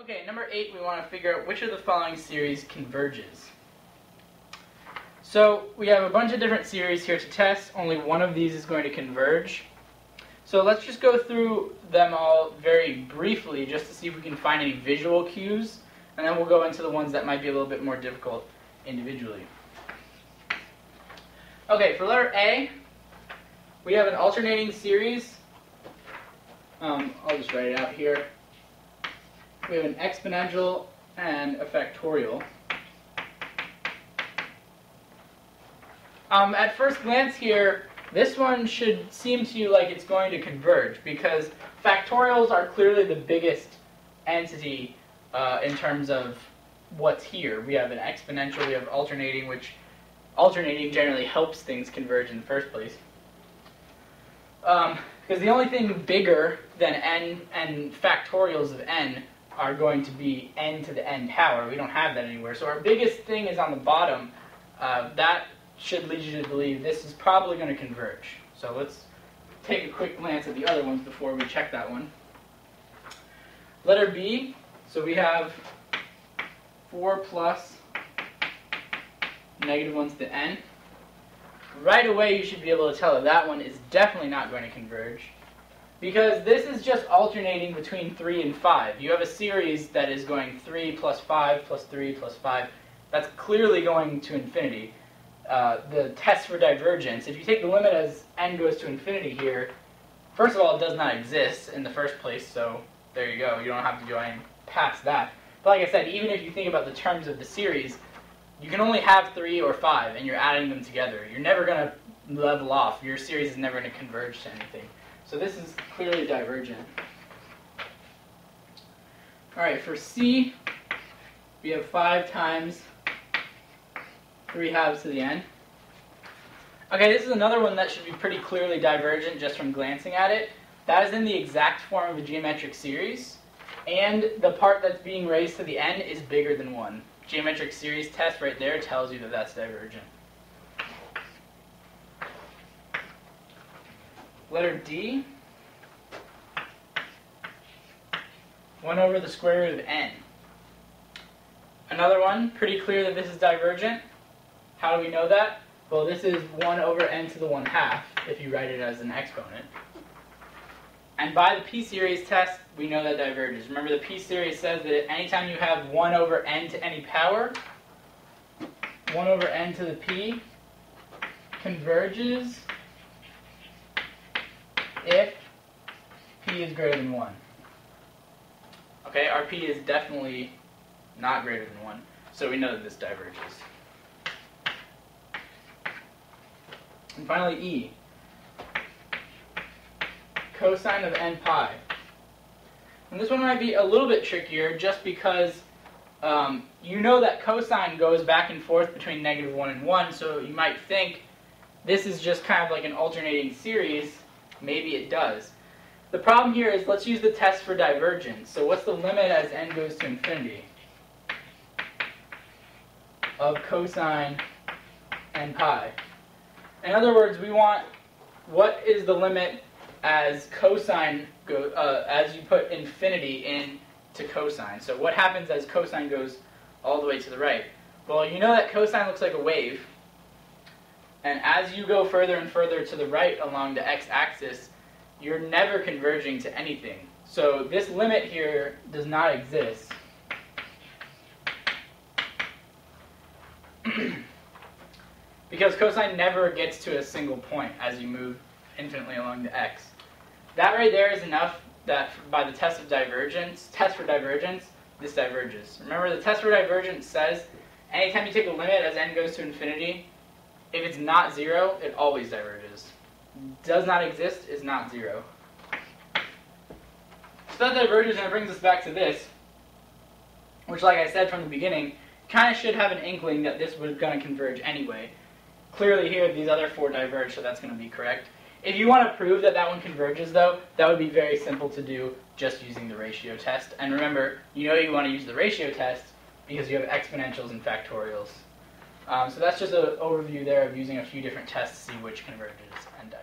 Okay, number 8, we want to figure out which of the following series converges. So we have a bunch of different series here to test. Only one of these is going to converge. So let's just go through them all very briefly just to see if we can find any visual cues, and then we'll go into the ones that might be a little bit more difficult individually. Okay, for letter A, we have an alternating series. I'll just write it out here. We have an exponential and a factorial. At first glance here, this one should seem to you like it's going to converge because factorials are clearly the biggest entity in terms of what's here. We have an exponential, we have alternating, which alternating generally helps things converge in the first place. Because the only thing bigger than n and factorials of n are going to be n to the n power. We don't have that anywhere. So our biggest thing is on the bottom. That should lead you to believe this is probably going to converge. So let's take a quick glance at the other ones before we check that one. Letter B, so we have 4 plus -1 to the n. Right away you should be able to tell that that one is definitely not going to converge because this is just alternating between 3 and 5. You have a series that is going 3 plus 5 plus 3 plus 5. That's clearly going to infinity. The test for divergence, if you take the limit as n goes to infinity here, first of all, it does not exist in the first place, so there you go. You don't have to go any past that. But like I said, even if you think about the terms of the series, you can only have 3 or 5, and you're adding them together. You're never going to level off. Your series is never going to converge to anything. So this is clearly divergent. All right, for C, we have 5 times 3/2 to the n. Okay, this is another one that should be pretty clearly divergent just from glancing at it. That is in the exact form of a geometric series, and the part that's being raised to the n is bigger than 1. Geometric series test right there tells you that that's divergent. Letter D, 1 over the square root of n. Another one, pretty clear that this is divergent. How do we know that? Well, this is 1 over n to the 1/2 if you write it as an exponent. And by the p-series test, we know that diverges. Remember, the p-series says that anytime you have 1 over n to any power, 1 over n to the p converges if p is greater than 1. Okay, our p is definitely not greater than 1, so we know that this diverges. And finally, E. Cosine of n pi. And this one might be a little bit trickier just because you know that cosine goes back and forth between -1 and 1, so you might think this is just kind of like an alternating series. Maybe it does. The problem here is let's use the test for divergence. So what's the limit as n goes to infinity of cosine n pi? In other words, we want what is the limit as cosine as you put infinity into cosine. So what happens as cosine goes all the way to the right? Well, you know that cosine looks like a wave, and as you go further and further to the right along the x-axis, you're never converging to anything. So this limit here does not exist. Because cosine never gets to a single point as you move infinitely along the x. That right there is enough that by the test for divergence, this diverges. Remember, the test for divergence says anytime you take a limit as n goes to infinity, if it's not 0, it always diverges. Does not exist is not 0. So that diverges, and it brings us back to this, which, like I said from the beginning, kind of should have an inkling that this was going to converge anyway. Clearly here, these other 4 diverge, so that's going to be correct. If you want to prove that that one converges, though, that would be very simple to do just using the ratio test. And remember, you know you want to use the ratio test because you have exponentials and factorials. So that's just an overview there of using a few different tests to see which converges and